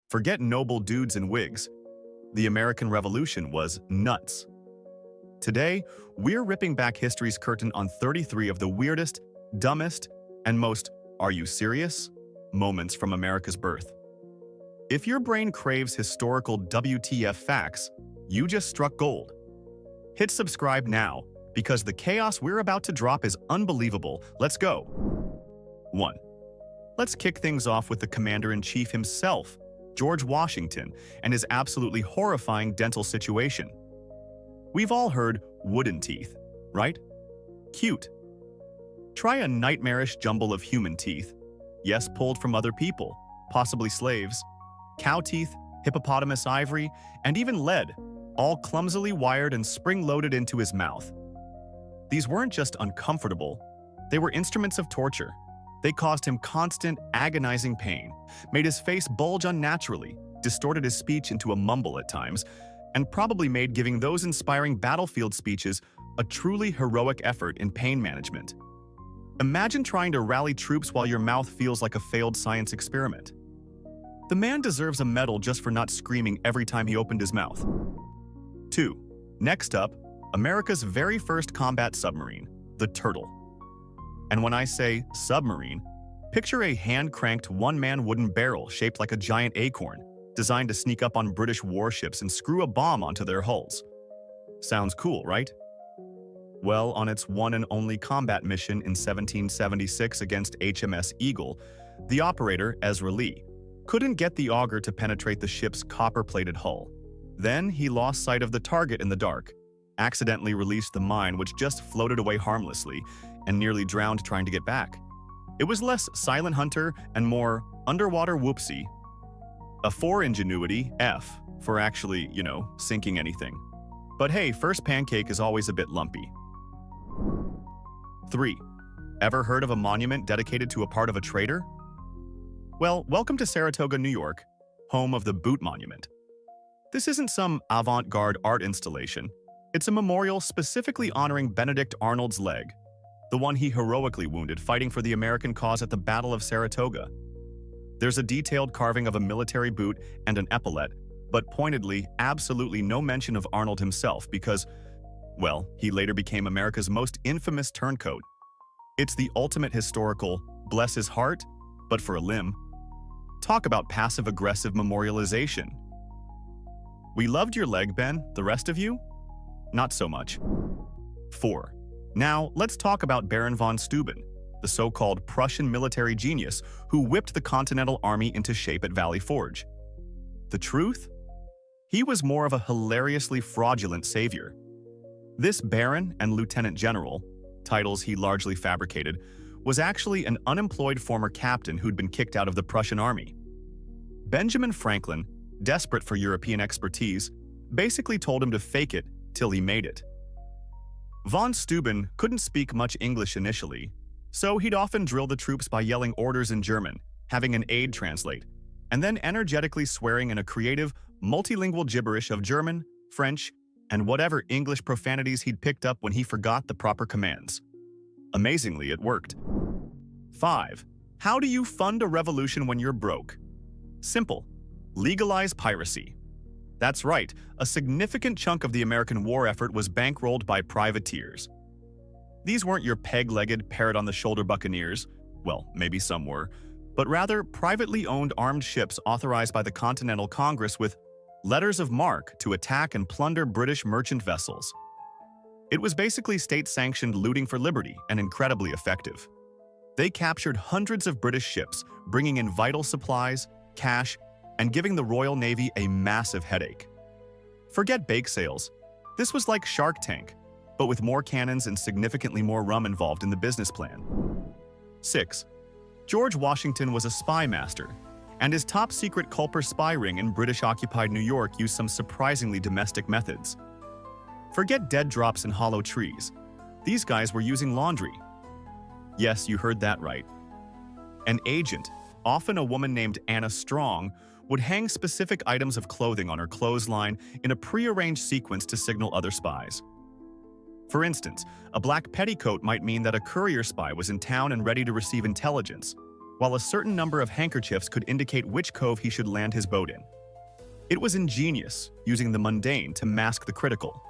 Forget noble dudes in wigs. The American Revolution was nuts. Today, we're ripping back history's curtain on 33 of the weirdest, dumbest, and most "are you serious?" moments from America's birth. If your brain craves historical WTF facts, you just struck gold. Hit subscribe now, because the chaos we're about to drop is unbelievable. Let's go. 1. Let's kick things off with the Commander-in-Chief himself, George Washington, and his absolutely horrifying dental situation. We've all heard wooden teeth, right? Cute. Try a nightmarish jumble of human teeth. Yes, pulled from other people, possibly slaves. Cow teeth, hippopotamus ivory, and even lead, all clumsily wired and spring-loaded into his mouth. These weren't just uncomfortable, they were instruments of torture. They caused him constant, agonizing pain, made his face bulge unnaturally, distorted his speech into a mumble at times, and probably made giving those inspiring battlefield speeches a truly heroic effort in pain management. Imagine trying to rally troops while your mouth feels like a failed science experiment. The man deserves a medal just for not screaming every time he opened his mouth. 2. Next up, America's very first combat submarine, the Turtle. And when I say submarine, picture a hand-cranked one-man wooden barrel shaped like a giant acorn, designed to sneak up on British warships and screw a bomb onto their hulls. Sounds cool, right? Well, on its one and only combat mission in 1776 against HMS Eagle, the operator, Ezra Lee, couldn't get the auger to penetrate the ship's copper-plated hull. Then he lost sight of the target in the dark, accidentally released the mine which just floated away harmlessly, and nearly drowned trying to get back. It was less Silent Hunter and more underwater whoopsie. A 4 ingenuity, F, for actually, sinking anything. But hey, first pancake is always a bit lumpy. 3. Ever heard of a monument dedicated to a part of a traitor? Well, welcome to Saratoga, New York, home of the Boot Monument. This isn't some avant-garde art installation. It's a memorial specifically honoring Benedict Arnold's leg, the one he heroically wounded fighting for the American cause at the Battle of Saratoga. There's a detailed carving of a military boot and an epaulette, but pointedly, absolutely no mention of Arnold himself because, well, he later became America's most infamous turncoat. It's the ultimate historical, bless his heart, but for a limb. Talk about passive-aggressive memorialization. We loved your leg, Ben, the rest of you? Not so much. 4. Now, let's talk about Baron von Steuben, the so-called Prussian military genius who whipped the Continental Army into shape at Valley Forge. The truth? He was more of a hilariously fraudulent savior. This Baron and Lieutenant General, titles he largely fabricated, was actually an unemployed former captain who'd been kicked out of the Prussian army. Benjamin Franklin, desperate for European expertise, basically told him to fake it till he made it. Von Steuben couldn't speak much English initially, so he'd often drill the troops by yelling orders in German, having an aide translate, and then energetically swearing in a creative, multilingual gibberish of German, French, and whatever English profanities he'd picked up when he forgot the proper commands. Amazingly, it worked. 5. How do you fund a revolution when you're broke? Simple. Legalize piracy. That's right, a significant chunk of the American war effort was bankrolled by privateers. These weren't your peg-legged, parrot-on-the-shoulder buccaneers, well, maybe some were, but rather privately owned armed ships authorized by the Continental Congress with letters of marque to attack and plunder British merchant vessels. It was basically state-sanctioned looting for liberty and incredibly effective. They captured hundreds of British ships, bringing in vital supplies, cash, and giving the Royal Navy a massive headache. Forget bake sales. This was like Shark Tank, but with more cannons and significantly more rum involved in the business plan. 6. George Washington was a spy master, and his top-secret Culper spy ring in British-occupied New York used some surprisingly domestic methods. Forget dead drops in hollow trees. These guys were using laundry. Yes, you heard that right. An agent, often a woman named Anna Strong, would hang specific items of clothing on her clothesline in a prearranged sequence to signal other spies. For instance, a black petticoat might mean that a courier spy was in town and ready to receive intelligence, while a certain number of handkerchiefs could indicate which cove he should land his boat in. It was ingenious, using the mundane to mask the critical.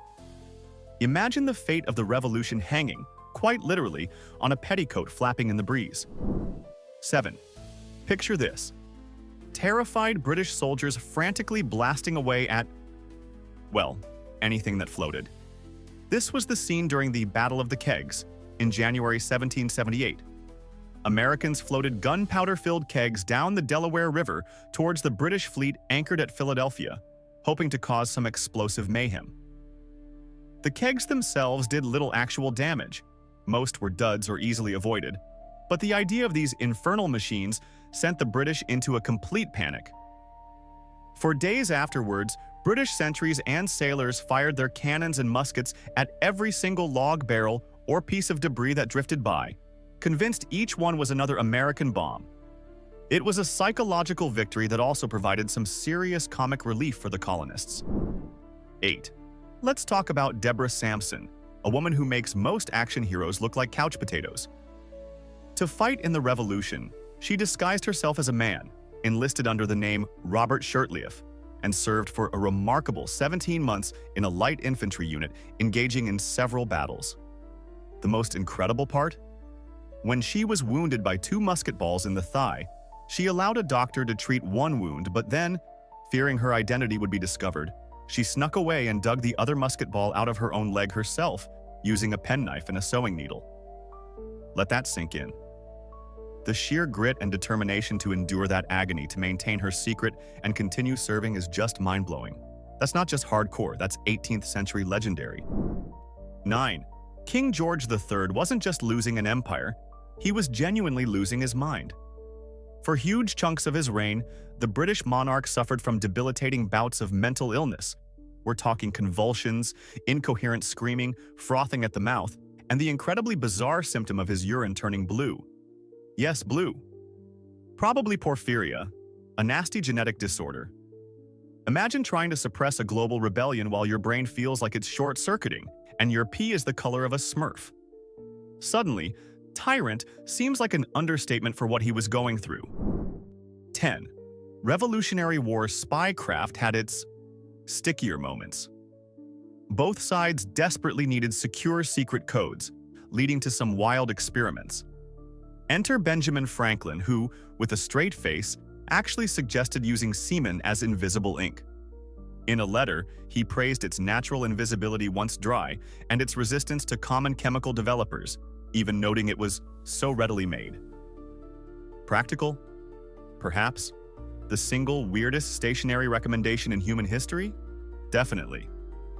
Imagine the fate of the revolution hanging, quite literally, on a petticoat flapping in the breeze. 7. Picture this. Terrified British soldiers frantically blasting away at, well, anything that floated. This was the scene during the Battle of the Kegs in January 1778. Americans floated gunpowder-filled kegs down the Delaware River towards the British fleet anchored at Philadelphia, hoping to cause some explosive mayhem. The kegs themselves did little actual damage. Most were duds or easily avoided, but the idea of these infernal machines sent the British into a complete panic. For days afterwards, British sentries and sailors fired their cannons and muskets at every single log barrel or piece of debris that drifted by, convinced each one was another American bomb. It was a psychological victory that also provided some serious comic relief for the colonists. 8. Let's talk about Deborah Sampson, a woman who makes most action heroes look like couch potatoes. To fight in the Revolution, she disguised herself as a man, enlisted under the name Robert Shirtliff, and served for a remarkable 17 months in a light infantry unit engaging in several battles. The most incredible part? When she was wounded by 2 musket balls in the thigh, she allowed a doctor to treat one wound, but then, fearing her identity would be discovered, she snuck away and dug the other musket ball out of her own leg herself, using a penknife and a sewing needle. Let that sink in. The sheer grit and determination to endure that agony to maintain her secret and continue serving is just mind-blowing. That's not just hardcore, that's 18th century legendary. 9. King George III wasn't just losing an empire, he was genuinely losing his mind. For huge chunks of his reign, the British monarch suffered from debilitating bouts of mental illness. We're talking convulsions, incoherent screaming, frothing at the mouth, and the incredibly bizarre symptom of his urine turning blue. Yes, blue. Probably porphyria, a nasty genetic disorder. Imagine trying to suppress a global rebellion while your brain feels like it's short-circuiting, and your pee is the color of a Smurf. Suddenly, tyrant seems like an understatement for what he was going through. 10. Revolutionary War spycraft had its stickier moments. Both sides desperately needed secure secret codes, leading to some wild experiments. Enter Benjamin Franklin, who, with a straight face, actually suggested using semen as invisible ink. In a letter, he praised its natural invisibility once dry and its resistance to common chemical developers, even noting it was so readily made. Practical? Perhaps. The single weirdest stationery recommendation in human history? Definitely.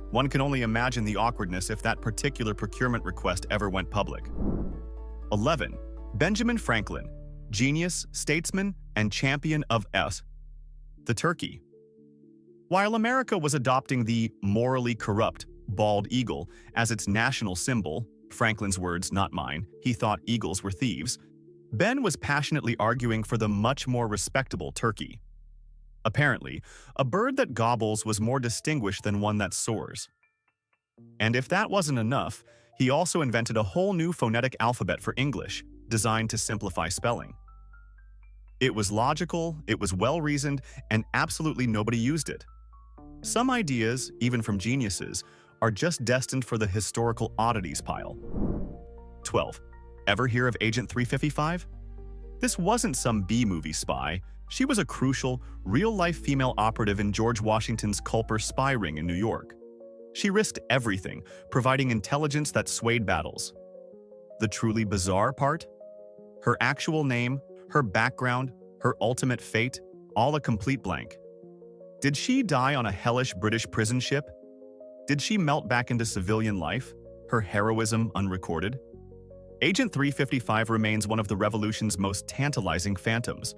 One can only imagine the awkwardness if that particular procurement request ever went public. 11. Benjamin Franklin, genius, statesman, and champion of the turkey. While America was adopting the morally corrupt bald eagle as its national symbol, Franklin's words, not mine, he thought eagles were thieves, Ben was passionately arguing for the much more respectable turkey. Apparently, a bird that gobbles was more distinguished than one that soars. And if that wasn't enough, he also invented a whole new phonetic alphabet for English, designed to simplify spelling. It was logical, it was well-reasoned, and absolutely nobody used it. Some ideas, even from geniuses, are just destined for the historical oddities pile. 12. Ever hear of Agent 355? This wasn't some B-movie spy. She was a crucial, real-life female operative in George Washington's Culper spy ring in New York. She risked everything, providing intelligence that swayed battles. The truly bizarre part? Her actual name, her background, her ultimate fate, all a complete blank. Did she die on a hellish British prison ship? Did she melt back into civilian life, her heroism unrecorded? Agent 355 remains one of the Revolution's most tantalizing phantoms,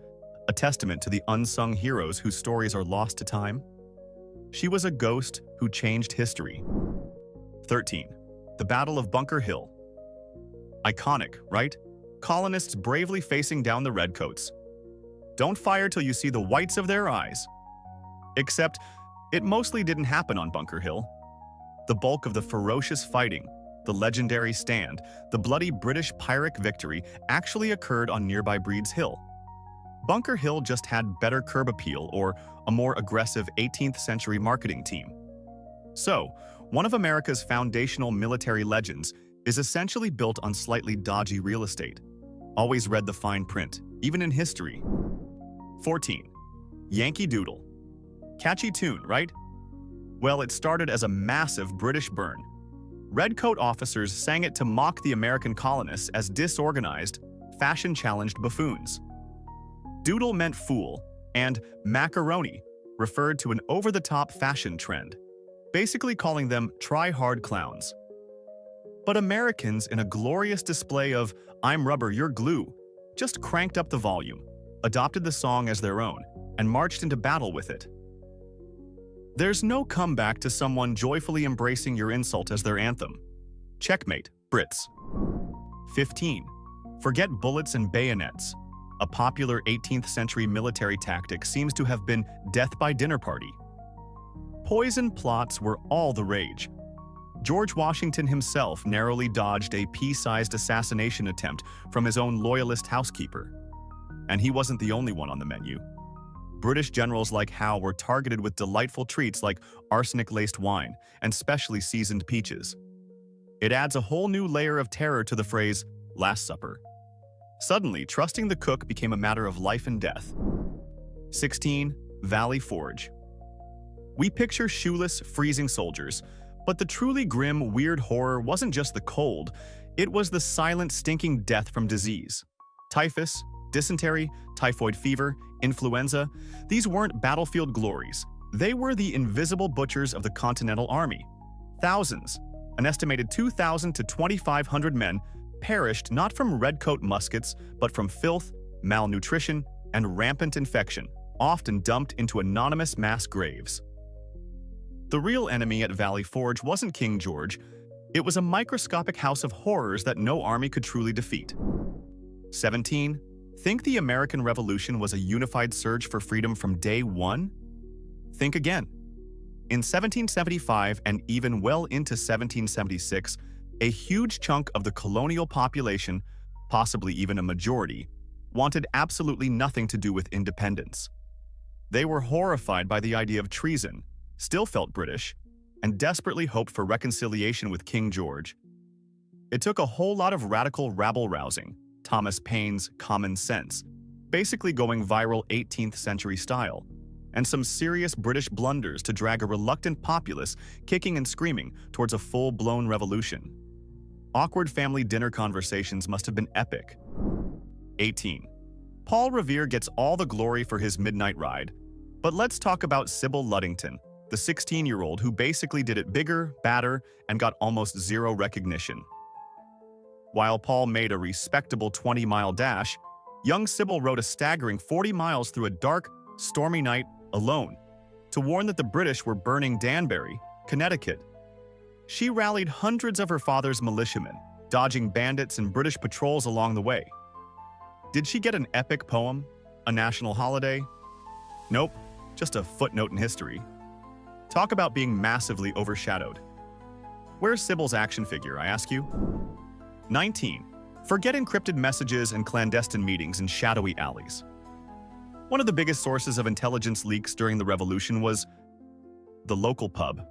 a testament to the unsung heroes whose stories are lost to time. She was a ghost who changed history. 13. The Battle of Bunker Hill. Iconic, right? Colonists bravely facing down the redcoats. Don't fire till you see the whites of their eyes. Except, it mostly didn't happen on Bunker Hill. The bulk of the ferocious fighting, the legendary stand, the bloody British Pyrrhic victory actually occurred on nearby Breed's Hill, Bunker Hill just had better curb appeal or a more aggressive 18th century marketing team. So, one of America's foundational military legends is essentially built on slightly dodgy real estate. Always read the fine print, even in history. 14. Yankee Doodle. Catchy tune, right? Well, it started as a massive British burn. Redcoat officers sang it to mock the American colonists as disorganized, fashion-challenged buffoons. Doodle meant fool, and macaroni referred to an over-the-top fashion trend, basically calling them try-hard clowns. But Americans, in a glorious display of "I'm rubber, you're glue," just cranked up the volume, adopted the song as their own, and marched into battle with it. There's no comeback to someone joyfully embracing your insult as their anthem. Checkmate, Brits. 15. Forget bullets and bayonets. A popular 18th century military tactic seems to have been death by dinner party. Poison plots were all the rage. George Washington himself narrowly dodged a pea-sized assassination attempt from his own loyalist housekeeper. And he wasn't the only one on the menu. British generals like Howe were targeted with delightful treats like arsenic-laced wine and specially seasoned peaches. It adds a whole new layer of terror to the phrase, Last Supper. Suddenly, trusting the cook became a matter of life and death. 16. Valley Forge. We picture shoeless, freezing soldiers, but the truly grim, weird horror wasn't just the cold, it was the silent, stinking death from disease. Typhus, dysentery, typhoid fever, influenza, these weren't battlefield glories. They were the invisible butchers of the Continental Army. Thousands, an estimated 2,000 to 2,500 men, perished not from redcoat muskets, but from filth, malnutrition, and rampant infection, often dumped into anonymous mass graves. The real enemy at Valley Forge wasn't King George. It was a microscopic house of horrors that no army could truly defeat. 17. Think the American Revolution was a unified surge for freedom from day one? Think again. In 1775 and even well into 1776, a huge chunk of the colonial population, possibly even a majority, wanted absolutely nothing to do with independence. They were horrified by the idea of treason, still felt British, and desperately hoped for reconciliation with King George. It took a whole lot of radical rabble-rousing, Thomas Paine's common sense, basically going viral 18th century style, and some serious British blunders to drag a reluctant populace kicking and screaming towards a full-blown revolution. Awkward family dinner conversations must have been epic. 18. Paul Revere gets all the glory for his midnight ride, but let's talk about Sybil Luddington, the 16-year-old who basically did it bigger, badder, and got almost zero recognition. While Paul made a respectable 20-mile dash, young Sybil rode a staggering 40 miles through a dark, stormy night alone to warn that the British were burning Danbury, Connecticut. She rallied hundreds of her father's militiamen, dodging bandits and British patrols along the way. Did she get an epic poem? A national holiday? Nope, just a footnote in history. Talk about being massively overshadowed. Where's Sybil's action figure, I ask you? 19. Forget encrypted messages and clandestine meetings in shadowy alleys. One of the biggest sources of intelligence leaks during the Revolution was the local pub.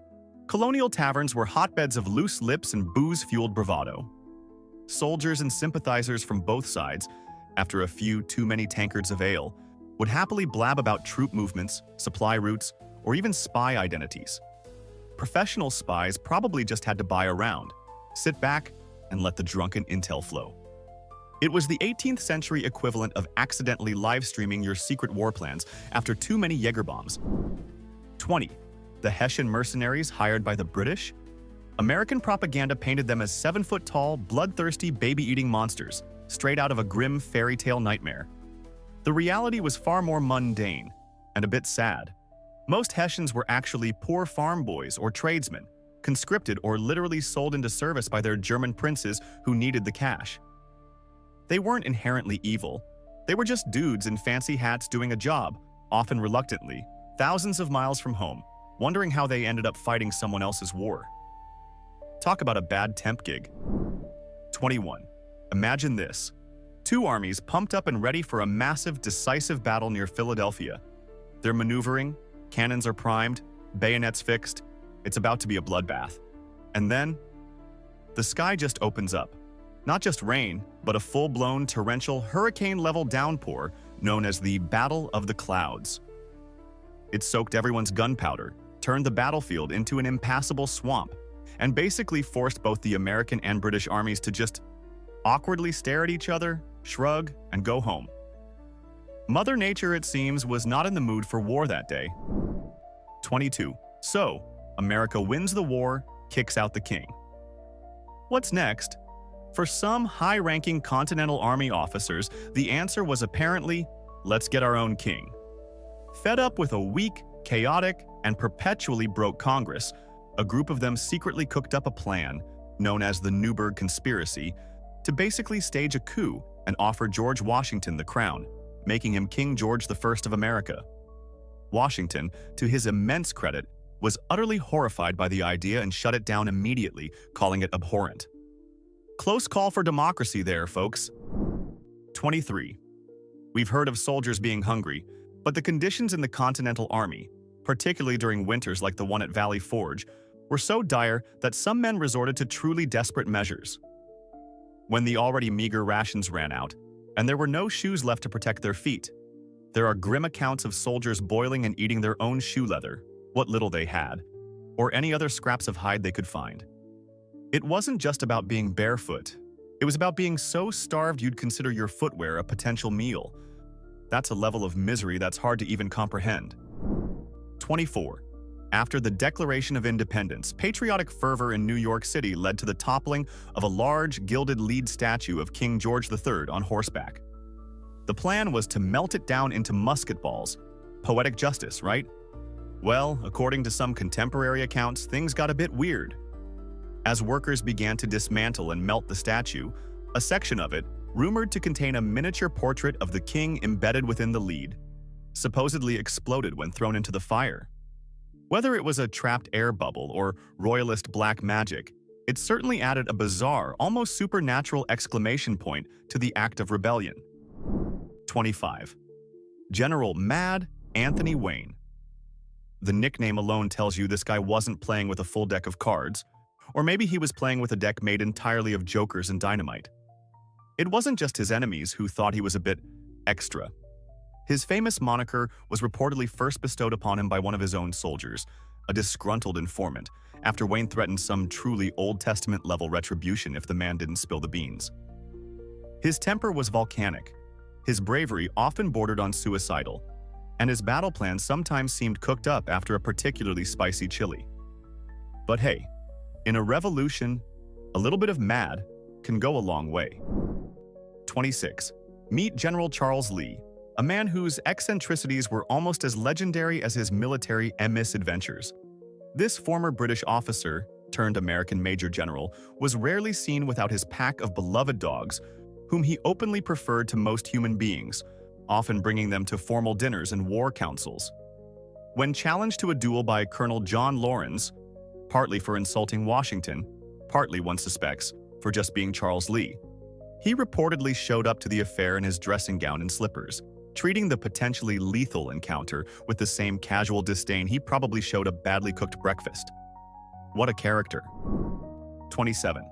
Colonial taverns were hotbeds of loose lips and booze-fueled bravado. Soldiers and sympathizers from both sides, after a few too many tankards of ale, would happily blab about troop movements, supply routes, or even spy identities. Professional spies probably just had to buy a round, sit back, and let the drunken intel flow. It was the 18th century equivalent of accidentally live-streaming your secret war plans after too many Jaeger bombs. 20. The Hessian mercenaries hired by the British? American propaganda painted them as 7-foot-tall, bloodthirsty, baby-eating monsters, straight out of a grim fairy tale nightmare. The reality was far more mundane, and a bit sad. Most Hessians were actually poor farm boys or tradesmen, conscripted or literally sold into service by their German princes who needed the cash. They weren't inherently evil. They were just dudes in fancy hats doing a job, often reluctantly, thousands of miles from home, wondering how they ended up fighting someone else's war. Talk about a bad temp gig. 21. Imagine this. Two armies pumped up and ready for a massive, decisive battle near Philadelphia. They're maneuvering, cannons are primed, bayonets fixed. It's about to be a bloodbath. And then, the sky just opens up. Not just rain, but a full-blown torrential hurricane-level downpour known as the Battle of the Clouds. It soaked everyone's gunpowder, turned the battlefield into an impassable swamp, and basically forced both the American and British armies to just awkwardly stare at each other, shrug, and go home. Mother Nature, it seems, was not in the mood for war that day. 22. So, America wins the war, kicks out the king. What's next? For some high-ranking Continental Army officers, the answer was apparently, let's get our own king. Fed up with a weak, chaotic, and perpetually broke Congress, a group of them secretly cooked up a plan, known as the Newburgh Conspiracy, to basically stage a coup and offer George Washington the crown, making him King George I of America. Washington, to his immense credit, was utterly horrified by the idea and shut it down immediately, calling it abhorrent. Close call for democracy there, folks. 23. We've heard of soldiers being hungry, but the conditions in the Continental Army, particularly during winters like the one at Valley Forge, were so dire that some men resorted to truly desperate measures. When the already meager rations ran out, and there were no shoes left to protect their feet, there are grim accounts of soldiers boiling and eating their own shoe leather, what little they had, or any other scraps of hide they could find. It wasn't just about being barefoot. It was about being so starved you'd consider your footwear a potential meal. That's a level of misery that's hard to even comprehend. 24. After the Declaration of Independence, patriotic fervor in New York City led to the toppling of a large, gilded lead statue of King George III on horseback. The plan was to melt it down into musket balls. Poetic justice, right? Well, according to some contemporary accounts, things got a bit weird. As workers began to dismantle and melt the statue, a section of it, rumored to contain a miniature portrait of the king embedded within the lead, supposedly exploded when thrown into the fire. Whether it was a trapped air bubble or royalist black magic, it certainly added a bizarre, almost supernatural exclamation point to the act of rebellion. 25. General Mad Anthony Wayne. The nickname alone tells you this guy wasn't playing with a full deck of cards, or maybe he was playing with a deck made entirely of jokers and dynamite. It wasn't just his enemies who thought he was a bit extra. His famous moniker was reportedly first bestowed upon him by one of his own soldiers, a disgruntled informant, after Wayne threatened some truly Old Testament-level retribution if the man didn't spill the beans. His temper was volcanic, his bravery often bordered on suicidal, and his battle plans sometimes seemed cooked up after a particularly spicy chili. But hey, in a revolution, a little bit of mad can go a long way. 26. Meet General Charles Lee, a man whose eccentricities were almost as legendary as his military misadventures. This former British officer, turned American Major General, was rarely seen without his pack of beloved dogs, whom he openly preferred to most human beings, often bringing them to formal dinners and war councils. When challenged to a duel by Colonel John Laurens, partly for insulting Washington, partly, one suspects, for just being Charles Lee, he reportedly showed up to the affair in his dressing gown and slippers, treating the potentially lethal encounter with the same casual disdain he probably showed a badly cooked breakfast. What a character. 27.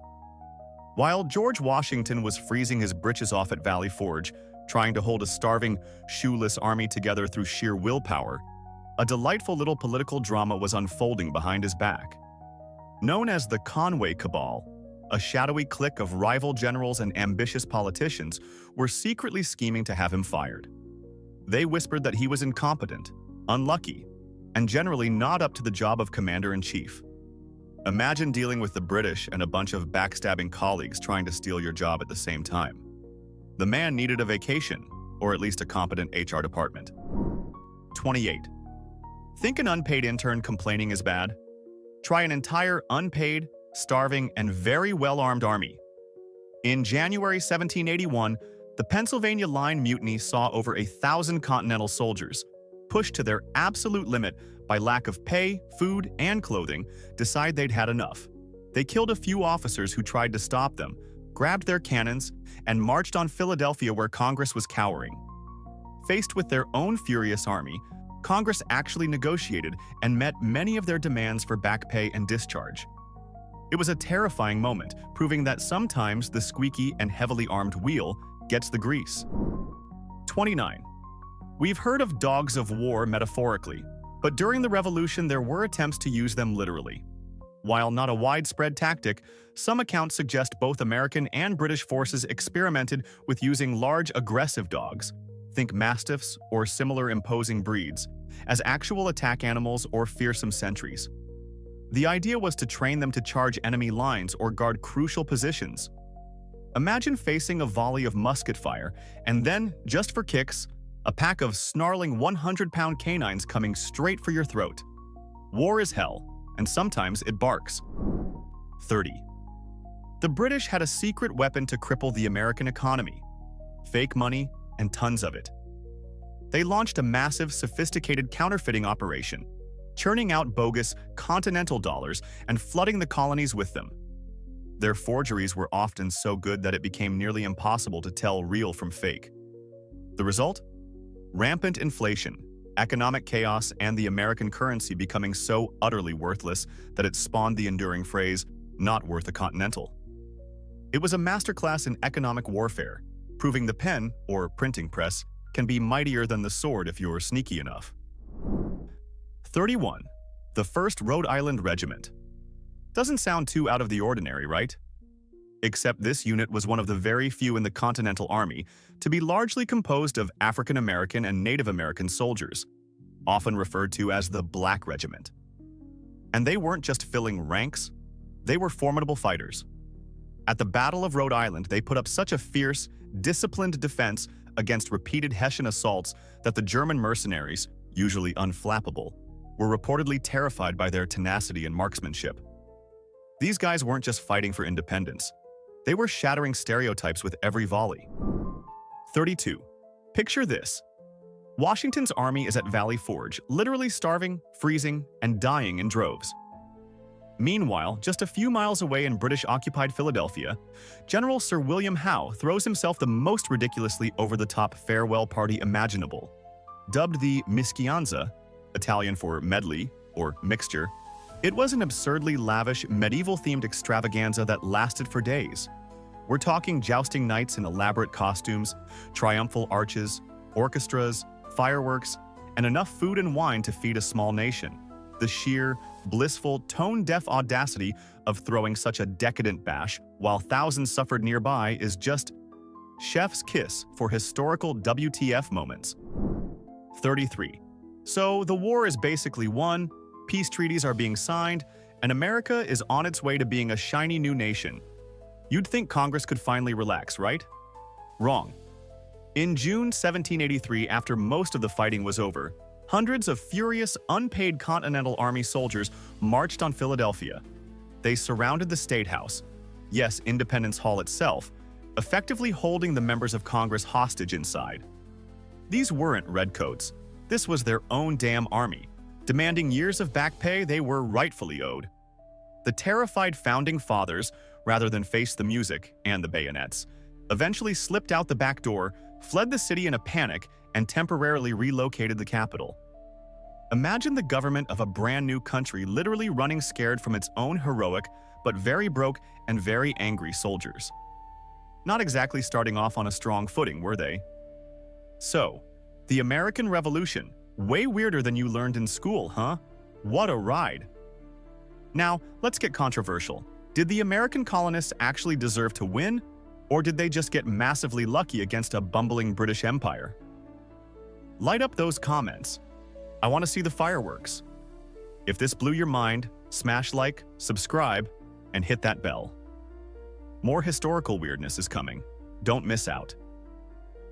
While George Washington was freezing his britches off at Valley Forge, trying to hold a starving, shoeless army together through sheer willpower, a delightful little political drama was unfolding behind his back. Known as the Conway Cabal, a shadowy clique of rival generals and ambitious politicians were secretly scheming to have him fired. They whispered that he was incompetent, unlucky, and generally not up to the job of commander-in-chief. Imagine dealing with the British and a bunch of backstabbing colleagues trying to steal your job at the same time. The man needed a vacation, or at least a competent HR department. 28. Think an unpaid intern complaining is bad? Try an entire unpaid, starving, and very well-armed army. In January 1781, the Pennsylvania Line Mutiny saw over 1,000 Continental soldiers, pushed to their absolute limit by lack of pay, food, and clothing, decide they'd had enough. They killed a few officers who tried to stop them, grabbed their cannons, and marched on Philadelphia where Congress was cowering. Faced with their own furious army, Congress actually negotiated and met many of their demands for back pay and discharge. It was a terrifying moment, proving that sometimes the squeaky and heavily armed wheel gets the grease. 29. We've heard of dogs of war metaphorically, but during the Revolution there were attempts to use them literally. While not a widespread tactic, some accounts suggest both American and British forces experimented with using large aggressive dogs, think mastiffs or similar imposing breeds, as actual attack animals or fearsome sentries. The idea was to train them to charge enemy lines or guard crucial positions. Imagine facing a volley of musket fire, and then, just for kicks, a pack of snarling 100-pound canines coming straight for your throat. War is hell, and sometimes it barks. 30. The British had a secret weapon to cripple the American economy: fake money and tons of it. They launched a massive, sophisticated counterfeiting operation, churning out bogus continental dollars and flooding the colonies with them. Their forgeries were often so good that it became nearly impossible to tell real from fake. The result? Rampant inflation, economic chaos, and the American currency becoming so utterly worthless that it spawned the enduring phrase, "not worth a continental." It was a masterclass in economic warfare, proving the pen, or printing press, can be mightier than the sword if you're sneaky enough. 31. The 1st Rhode Island Regiment. Doesn't sound too out of the ordinary, right? Except this unit was one of the very few in the Continental Army to be largely composed of African American and Native American soldiers, often referred to as the Black Regiment. And they weren't just filling ranks, they were formidable fighters. At the Battle of Rhode Island, they put up such a fierce, disciplined defense against repeated Hessian assaults that the German mercenaries, usually unflappable, were reportedly terrified by their tenacity and marksmanship. These guys weren't just fighting for independence. They were shattering stereotypes with every volley. 32. Picture this. Washington's army is at Valley Forge, literally starving, freezing, and dying in droves. Meanwhile, just a few miles away in British-occupied Philadelphia, General Sir William Howe throws himself the most ridiculously over-the-top farewell party imaginable. Dubbed the Mischianza, Italian for medley or mixture, it was an absurdly lavish, medieval-themed extravaganza that lasted for days. We're talking jousting knights in elaborate costumes, triumphal arches, orchestras, fireworks, and enough food and wine to feed a small nation. The sheer, blissful, tone-deaf audacity of throwing such a decadent bash while thousands suffered nearby is just chef's kiss for historical WTF moments. 33. So the war is basically won, peace treaties are being signed, and America is on its way to being a shiny new nation. You'd think Congress could finally relax, right? Wrong. In June 1783, after most of the fighting was over, hundreds of furious, unpaid Continental Army soldiers marched on Philadelphia. They surrounded the State House, yes, Independence Hall itself, effectively holding the members of Congress hostage inside. These weren't redcoats. This was their own damn army, demanding years of back pay they were rightfully owed. The terrified founding fathers, rather than face the music and the bayonets, eventually slipped out the back door, fled the city in a panic, and temporarily relocated the capital. Imagine the government of a brand new country literally running scared from its own heroic, but very broke and very angry soldiers. Not exactly starting off on a strong footing, were they? So, the American Revolution, way weirder than you learned in school, huh? What a ride! Now, let's get controversial. Did the American colonists actually deserve to win, or did they just get massively lucky against a bumbling British Empire? Light up those comments. I want to see the fireworks. If this blew your mind, smash like, subscribe, and hit that bell. More historical weirdness is coming. Don't miss out.